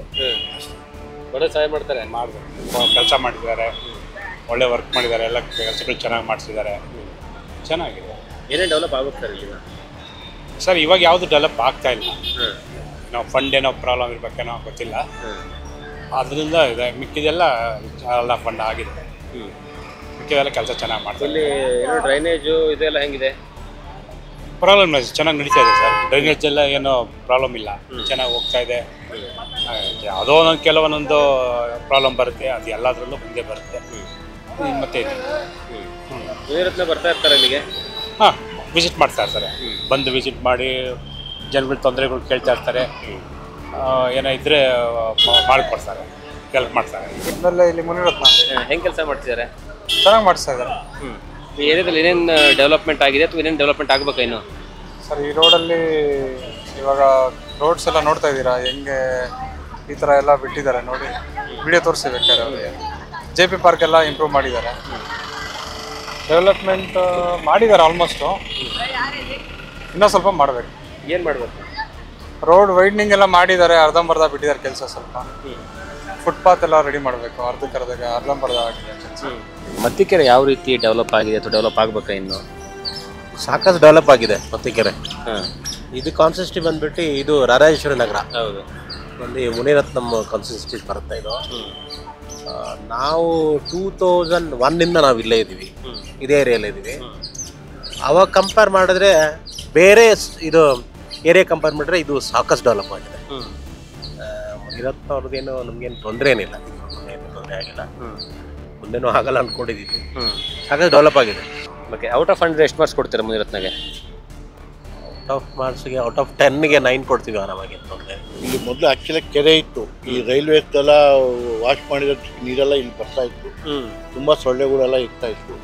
ಬಡವರು ಸಹಾಯ ಮಾಡ್ತಾರೆ, ಕೆಲಸ ಮಾಡಿದ್ದಾರೆ, ಒಳ್ಳೆ ವರ್ಕ್ ಮಾಡಿದ್ದಾರೆ, ಎಲ್ಲ ಕೆಲಸಗಳು ಚೆನ್ನಾಗಿ ಮಾಡಿಸಿದ್ದಾರೆ, ಚೆನ್ನಾಗಿದೆ. ಏನೇ ಡೆವಲಪ್ ಆಗುತ್ತೆ ಸರ್ ಇಲ್ಲಿ? ಸರ್ ಇವಾಗ ಯಾವುದು ಡೆವಲಪ್ ಆಗ್ತಾ ಇಲ್ಲ. ನಾವು ಫಂಡ್ ಏನೋ ಪ್ರಾಬ್ಲಮ್ ಇರ್ಬೇಕೇನೋ ಗೊತ್ತಿಲ್ಲ. ಅದರಿಂದ ಇದೆ, ಮಿಕ್ಕಿದೆಲ್ಲ ಎಲ್ಲ ಫಂಡ್ ಆಗಿದೆ. ಮಿಕ್ಕಿದೆಲ್ಲ ಕೆಲಸ ಚೆನ್ನಾಗಿ ಮಾಡ್ತಾರೆ. ಇಲ್ಲಿ ಏನೋ ಡ್ರೈನೇಜು ಇದೆಲ್ಲ ಹೆಂಗಿದೆ? ಪ್ರಾಬ್ಲಮ್ ಇಲ್ಲ, ಚೆನ್ನಾಗಿ ನಡೀತಾ ಇದೆ ಸರ್. ಡ್ರೈನೇಜ್ ಎಲ್ಲ ಏನೋ ಪ್ರಾಬ್ಲಮ್ ಇಲ್ಲ, ಚೆನ್ನಾಗಿ ಹೋಗ್ತಾ ಇದೆ. ಯಾವುದೋ ಒಂದೊಂದು ಕೆಲವೊಂದೊಂದು ಪ್ರಾಬ್ಲಮ್ ಬರುತ್ತೆ, ಅದು ಎಲ್ಲದರಲ್ಲೂ ಮುಂದೆ ಬರುತ್ತೆ. ಮತ್ತೆ ಮುನಿರತ್ನ ಬರ್ತಾ ಇರ್ತಾರೆ ಇಲ್ಲಿಗೆ? ಹಾಂ, ವಿಸಿಟ್ ಮಾಡ್ತಾ ಇರ್ತಾರೆ. ಬಂದು ವಿಸಿಟ್ ಮಾಡಿ ಜನಗಳ ತೊಂದರೆಗಳು ಕೇಳ್ತಾ ಇರ್ತಾರೆ. ಏನೋ ಇದ್ದರೆ ಮಾಡಿಕೊಡ್ತಾರೆ, ಹೆಲ್ಪ್ ಮಾಡ್ತಾರೆ. ಇಲ್ಲಿ ಮುನಿರತ್ನ ಹೆಂಗೆ ಕೆಲಸ ಮಾಡ್ತಿದ್ದಾರೆ? ಚೆನ್ನಾಗಿ ಮಾಡಿಸ್ತಾ ಇದ್ದಾರೆ. ಈ ಏರಿಯಾದಲ್ಲಿ ಏನೇನು ಡೆವಲಪ್ಮೆಂಟ್ ಆಗಿದೆ ಅಥವಾ ಏನೇನು ಡೆವಲಪ್ಮೆಂಟ್ ಆಗಬೇಕು ಇನ್ನು? ಸರ್, ಈ ರೋಡಲ್ಲಿ ಇವಾಗ ರೋಡ್ಸ್ ಎಲ್ಲ ನೋಡ್ತಾ ಇದ್ದೀರಾ ಹೆಂಗೆ ಈ ಥರ ಎಲ್ಲ ಬಿಟ್ಟಿದ್ದಾರೆ ನೋಡಿ. ವಿಡಿಯೋ ತೋರಿಸಿಬೇಕಾದ್ರೆ ಅವರಿಗೆ JP ಪಾರ್ಕ್ ಎಲ್ಲ ಇಂಪ್ರೂವ್ ಮಾಡಿದ್ದಾರೆ, ಡೆವಲಪ್ಮೆಂಟ್ ಮಾಡಿದ್ದಾರೆ ಆಲ್ಮೋಸ್ಟು. ಇನ್ನೂ ಸ್ವಲ್ಪ ಮಾಡಬೇಕು. ಏನು ಮಾಡಬೇಕು? ರೋಡ್ ವೈಡ್ನಿಂಗ್ ಎಲ್ಲ ಮಾಡಿದ್ದಾರೆ, ಅರ್ಧಂಬರ್ಧ ಬಿಟ್ಟಿದ್ದಾರೆ ಕೆಲಸ. ಸ್ವಲ್ಪ ಫುಟ್ಪಾತ್ ಎಲ್ಲ ರೆಡಿ ಮಾಡಬೇಕು, ಅರ್ಧಂಬರ್ಧ ಆಗಿದೆ ಕೆಲಸ. ಮತ್ತಿಕೆರೆ ಯಾವ ರೀತಿ ಡೆವಲಪ್ ಆಗಿದೆ ಅಥವಾ ಡೆವಲಪ್ ಆಗಬೇಕಾ ಇನ್ನು? ಸಾಕಷ್ಟು ಡೆವಲಪ್ ಆಗಿದೆ ಮತ್ತಿಕೆರೆ. ಇದು ಕಾನ್ಸಿಸ್ಟಿ ಬಂದ್ಬಿಟ್ಟು ಇದು ರಾಜರಾಜೇಶ್ವರಿ ನಗರ. ಹೌದು, ಅಲ್ಲಿ ಮುನಿರತ್ನಂ ಕಾನ್ಸಿಸ್ಟಿ ಬರುತ್ತೆ ಇದು. ನಾವು 2001 ನಾವು ಇಲ್ಲೇ ಇದ್ದೀವಿ, ಇದೇ ಏರಿಯಲ್ಲಿ ಇದ್ದೀವಿ. ಅವಾಗ ಕಂಪೇರ್ ಮಾಡಿದ್ರೆ ಬೇರೆ ಇದು ಏರಿಯಾ ಕಂಪೇರ್ ಮಾಡಿದ್ರೆ ಇದು ಸಾಕಷ್ಟು ಡೆವಲಪ್ ಆಗಿದೆ. ಮುನಿರತ್ನ ಅವ್ರದ್ದೇನು ನಮಗೇನು ತೊಂದರೆ ಏನಿಲ್ಲ, ಏನು ತೊಂದರೆ ಆಗಿಲ್ಲ, ಮುಂದೇನೂ ಆಗಲ್ಲ ಅಂದ್ಕೊಂಡಿದ್ದೀವಿ. ಸಾಕಷ್ಟು ಡೆವಲಪ್ ಆಗಿದೆ. ಓಕೆ, ಔಟ್ ಆಫ್ 100 ಎಷ್ಟು ಮಾರ್ಕ್ಸ್ ಕೊಡ್ತೀರಾ ಮುನಿರತ್ನಗೆ? ಔಟ್ ಆಫ್ ಮಾರ್ಕ್ಸ್ಗೆ ಔಟ್ ಆಫ್ 10ಗೆ 9 ಕೊಡ್ತೀವಿ ಆರಾಮಾಗಿ. ತೊಂದರೆ ಇಲ್ಲಿ ಮೊದಲು ಆ್ಯಕ್ಚುಲಿ ಕೆರೆ ಇತ್ತು, ಈ ರೈಲ್ವೇಸ್ದೆಲ್ಲ ವಾಶ್ ಮಾಡಿದ ನೀರೆಲ್ಲ ಇಲ್ಲಿ ಬರ್ತಾ ಇತ್ತು, ತುಂಬ ಸೊಳ್ಳೆಗಳೆಲ್ಲ ಇರ್ತಾ ಇತ್ತು.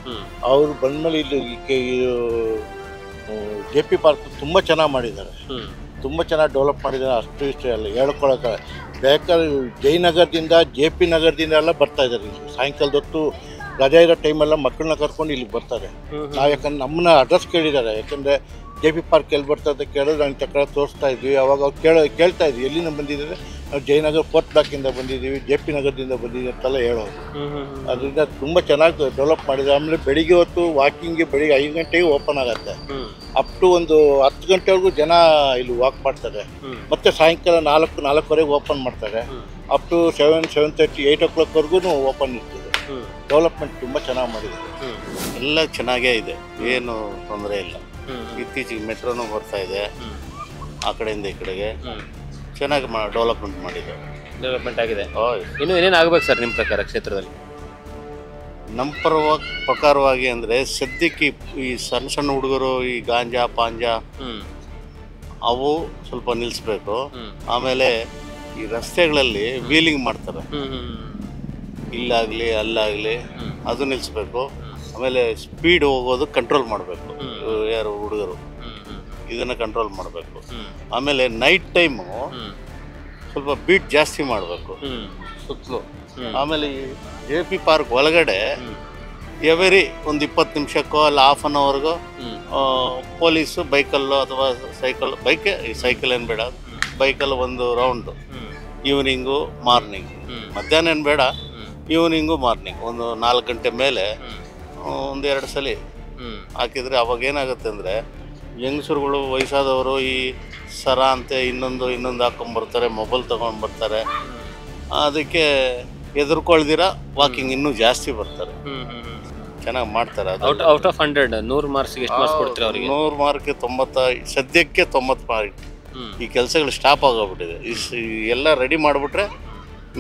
ಅವರು ಬಂದಮೇಲೆ ಇಲ್ಲಿ JP ಪಾರ್ಕ್ ತುಂಬ ಚೆನ್ನಾಗಿ ಮಾಡಿದ್ದಾರೆ, ತುಂಬ ಚೆನ್ನಾಗಿ ಡೆವಲಪ್ ಮಾಡಿದ್ದಾರೆ. ಅಷ್ಟು ಇಷ್ಟ ಎಲ್ಲ ಹೇಳ್ಕೊಳಕ್ಕೆ ಬೇಕಾದ್ರೆ ಜಯನಗರದಿಂದ JP ನಗರದಿಂದ ಎಲ್ಲ ಬರ್ತಾ ಇದ್ದಾರೆ. ಇಲ್ಲಿ ಸಾಯಂಕಾಲದ ಹೊತ್ತು ರಜೆ ಇರೋ ಟೈಮೆಲ್ಲ ಮಕ್ಕಳನ್ನ ಕರ್ಕೊಂಡು ಇಲ್ಲಿಗೆ ಬರ್ತಾರೆ. ನಾವು ಯಾಕಂದ್ರೆ ನಮ್ಮನ್ನ ಅಡ್ರೆಸ್ ಕೇಳಿದ್ದಾರೆ, ಯಾಕಂದರೆ JP ಪಾರ್ಕ್ ಎಲ್ಲಿ ಬರ್ತಾ ಅಂತ ಕೇಳಿದ್ರೆ ನಾನು ಚಕ್ರ ತೋರಿಸ್ತಾ ಇದ್ವಿ. ಅವಾಗ ಅವ್ರು ಕೇಳ್ತಾ ಇದ್ವಿ ಎಲ್ಲಿಂದ ಬಂದಿದ್ದಾರೆ, ನಾವು ಜಯನಗರ ಫೋರ್ತ್ ಬ್ಲಾಕಿಂದ ಬಂದಿದ್ದೀವಿ, JP ನಗರದಿಂದ ಬಂದಿದ್ದೀವಿ ಅಂತೆಲ್ಲ ಹೇಳೋದು. ಅದರಿಂದ ತುಂಬ ಚೆನ್ನಾಗಿ ಡೆವಲಪ್ ಮಾಡಿದ್ದಾರೆ. ಆಮೇಲೆ ಬೆಳಿಗ್ಗೆ ಹೊತ್ತು ವಾಕಿಂಗ್ಗೆ ಬೆಳಿಗ್ಗೆ 5 ಗಂಟೆಗೆ ಓಪನ್ ಆಗುತ್ತೆ, ಅಪ್ ಟು ಒಂದು 10 ಗಂಟೆವರೆಗೂ ಜನ ಇಲ್ಲಿ ವಾಕ್ ಮಾಡ್ತಾರೆ. ಮತ್ತು ಸಾಯಂಕಾಲ 4-4:15 ಓಪನ್ ಮಾಡ್ತಾರೆ, ಅಪ್ ಟು 7-7:30 8 o'clockವರೆಗೂ ಓಪನ್ ಇರ್ತದೆ. ಡೆವಲಪ್ಮೆಂಟ್ ತುಂಬ ಚೆನ್ನಾಗಿ ಮಾಡಿದ್ದಾರೆ. ಎಲ್ಲ ಚೆನ್ನಾಗೇ ಇದೆ, ಏನು ತೊಂದರೆ ಇಲ್ಲ. ಇತ್ತೀಚೆಗೆ ಮೆಟ್ರೋನು ಬರ್ತಾ ಇದೆ, ಆ ಕಡೆಯಿಂದ ಈ ಕಡೆಗೆ ಚೆನ್ನಾಗಿ ಡೆವಲಪ್ಮೆಂಟ್ ಆಗಿದೆ. ಇನ್ನು ಏನೇನು ಆಗಬೇಕು ಸರ್ ನಿಮ್ಮ ಪ್ರಕಾರ ಕ್ಷೇತ್ರದಲ್ಲಿ? ನಮ್ಮ ಪ್ರಕಾರವಾಗಿ ಅಂದರೆ ಸದ್ಯಕ್ಕೆ ಈ ಸಣ್ಣ ಸಣ್ಣ ಹುಡುಗರು ಈ ಗಾಂಜಾ ಪಾಂಜಾ ಅವು ಸ್ವಲ್ಪ ನಿಲ್ಲಿಸ್ಬೇಕು. ಆಮೇಲೆ ಈ ರಸ್ತೆಗಳಲ್ಲಿ ವೀಲಿಂಗ್ ಮಾಡ್ತಾರೆ, ಇಲ್ಲಾಗಲಿ ಅಲ್ಲಾಗಲಿ ಅದು ನಿಲ್ಲಿಸ್ಬೇಕು. ಆಮೇಲೆ ಸ್ಪೀಡ್ ಹೋಗೋದು ಕಂಟ್ರೋಲ್ ಮಾಡಬೇಕು, ಯಾರು ಹುಡುಗರು ಇದನ್ನು ಕಂಟ್ರೋಲ್ ಮಾಡಬೇಕು. ಆಮೇಲೆ ನೈಟ್ ಟೈಮು ಸ್ವಲ್ಪ ಬೀಟ್ ಜಾಸ್ತಿ ಮಾಡಬೇಕು ಸುತ್ತಲೂ. ಆಮೇಲೆ JP ಪಾರ್ಕ್ ಒಳಗಡೆ ಎವರಿ ಒಂದು 20 ನಿಮಿಷಕ್ಕೋ ಅಲ್ಲ ಹಾಫ್ ಆನ್ ಅವರ್ಗೋ ಪೊಲೀಸು ಬೈಕಲ್ಲೋ ಅಥವಾ ಸೈಕಲ್ ಏನು ಬೇಡ, ಬೈಕಲ್ಲಿ ಒಂದು ರೌಂಡು ಈವ್ನಿಂಗು ಮಾರ್ನಿಂಗ್, ಮಧ್ಯಾಹ್ನ ಏನು ಬೇಡ, ಈವ್ನಿಂಗು ಮಾರ್ನಿಂಗ್ ಒಂದು 4 ಗಂಟೆ ಮೇಲೆ 1-2 ಸಲ ಹಾಕಿದರೆ ಅವಾಗ ಏನಾಗುತ್ತೆ ಅಂದರೆ ಯಂಗ್ಸರುಗಳು ವಯಸ್ಸಾದವರು ಈ ಸರ ಅಂತ ಇನ್ನೊಂದು ಹಾಕೊಂಡ್ಬರ್ತಾರೆ, ಮೊಬೈಲ್ ತೊಗೊಂಡ್ಬರ್ತಾರೆ. ಅದಕ್ಕೆ ಹೆದರ್ಕೊಳ್ದಿರ ವಾಕಿಂಗ್ ಇನ್ನೂ ಜಾಸ್ತಿ ಬರ್ತಾರೆ, ಚೆನ್ನಾಗಿ ಮಾಡ್ತಾರೆ. ಔಟ್ ಆಫ್ 100 ಮಾರ್ಕ್ಸ್ಗೆ ಎಷ್ಟು ಮಾರ್ಕ್ಸ್ ಕೊಡ್ತೀರಾ ಅವರಿಗೆ? 100 ಮಾರ್ಕ್ಗೆ 90, ಸದ್ಯಕ್ಕೆ 90 ಮಾರ್ಕ್. ಈ ಕೆಲಸಗಳು ಸ್ಟಾಪ್ ಆಗೋಗ್ಬಿಟ್ಟಿದೆ, ಎಲ್ಲ ರೆಡಿ ಮಾಡಿಬಿಟ್ರೆ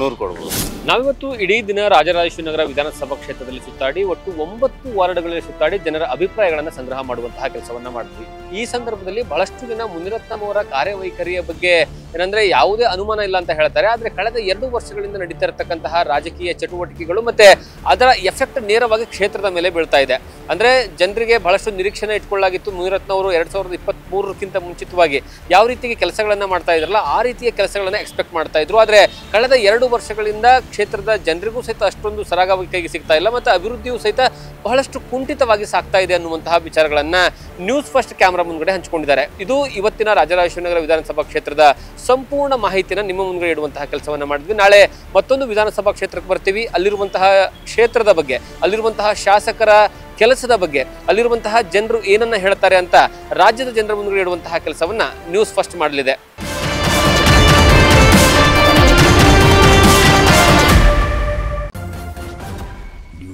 100 ಕೊಡ್ಬೋದು. ನಾವಿವತ್ತು ಇಡೀ ದಿನ ರಾಜರಾಜೇಶ್ವರಿ ನಗರ ವಿಧಾನಸಭಾ ಕ್ಷೇತ್ರದಲ್ಲಿ ಸುತ್ತಾಡಿ ಒಟ್ಟು 9 ವಾರ್ಡ್ಗಳಲ್ಲಿ ಸುತ್ತಾಡಿ ಜನರ ಅಭಿಪ್ರಾಯಗಳನ್ನು ಸಂಗ್ರಹ ಮಾಡುವಂತಹ ಕೆಲಸವನ್ನ ಮಾಡಿದ್ವಿ. ಈ ಸಂದರ್ಭದಲ್ಲಿ ಬಹಳಷ್ಟು ಜನ ಮುನಿರತ್ನಂ ಅವರ ಕಾರ್ಯವೈಖರಿಯ ಬಗ್ಗೆ ಏನಂದ್ರೆ ಯಾವುದೇ ಅನುಮಾನ ಇಲ್ಲ ಅಂತ ಹೇಳ್ತಾರೆ. ಆದ್ರೆ ಕಳೆದ 2 ವರ್ಷಗಳಿಂದ ನಡೀತಾ ಇರತಕ್ಕಂತಹ ರಾಜಕೀಯ ಚಟುವಟಿಕೆಗಳು ಮತ್ತೆ ಅದರ ಎಫೆಕ್ಟ್ ನೇರವಾಗಿ ಕ್ಷೇತ್ರದ ಮೇಲೆ ಬೀಳ್ತಾ ಇದೆ. ಅಂದ್ರೆ ಜನರಿಗೆ ಬಹಳಷ್ಟು ನಿರೀಕ್ಷಣೆ ಇಟ್ಕೊಳ್ಳಾಗಿತ್ತು. ಮುನಿರತ್ನ ಅವರು 2023ಕ್ಕಿಂತ ಮುಂಚಿತವಾಗಿ ಯಾವ ರೀತಿಗೆ ಕೆಲಸಗಳನ್ನ ಮಾಡ್ತಾ ಇದ್ರಲ್ಲ ಆ ರೀತಿಯ ಕೆಲಸಗಳನ್ನ ಎಕ್ಸ್ಪೆಕ್ಟ್ ಮಾಡ್ತಾ ಇದ್ರು. ಆದ್ರೆ ಕಳೆದ 2 ವರ್ಷಗಳಿಂದ ಕ್ಷೇತ್ರದ ಜನರಿಗೂ ಸಹಿತ ಅಷ್ಟೊಂದು ಸರಾಗವಾಗಿ ಕೈಗೆ ಸಿಗ್ತಾ ಇಲ್ಲ, ಮತ್ತೆ ಅಭಿವೃದ್ಧಿಯೂ ಸಹಿತ ಬಹಳಷ್ಟು ಕುಂಠಿತವಾಗಿ ಸಾಗ್ತಾ ಇದೆ ಅನ್ನುವಂತಹ ವಿಚಾರಗಳನ್ನ ನ್ಯೂಸ್ ಫಸ್ಟ್ ಕ್ಯಾಮ್ರಾ ಮುಂದ್ಗಡೆ ಹಂಚಿಕೊಂಡಿದ್ದಾರೆ. ಇದು ಇವತ್ತಿನ ರಾಜರಾಜೇಶ್ವರಿ ನಗರ ವಿಧಾನಸಭಾ ಕ್ಷೇತ್ರದ ಸಂಪೂರ್ಣ ಮಾಹಿತಿನ ನಿಮ್ಮ ಮುಂದ್ಗಡೆ ಇಡುವಂತಹ ಕೆಲಸವನ್ನ ಮಾಡಿದ್ವಿ. ನಾಳೆ ಮತ್ತೊಂದು ವಿಧಾನಸಭಾ ಕ್ಷೇತ್ರಕ್ಕೆ ಬರ್ತೀವಿ. ಅಲ್ಲಿರುವಂತಹ ಕ್ಷೇತ್ರದ ಬಗ್ಗೆ, ಅಲ್ಲಿರುವಂತಹ ಶಾಸಕರ ಕೆಲಸದ ಬಗ್ಗೆ, ಅಲ್ಲಿರುವಂತಹ ಜನರು ಏನನ್ನ ಹೇಳ್ತಾರೆ ಅಂತ ರಾಜ್ಯದ ಜನರ ಮುಂದ್ಗಡೆ ಇಡುವಂತಹ ಕೆಲಸವನ್ನ ನ್ಯೂಸ್ ಫಸ್ಟ್ ಮಾಡಲಿದೆ.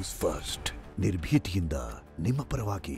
ನ್ಯೂಸ್ ಫಸ್ಟ್, ನಿರ್ಭೀತಿಯಿಂದ ನಿಮ್ಮ ಪರವಾಗಿ.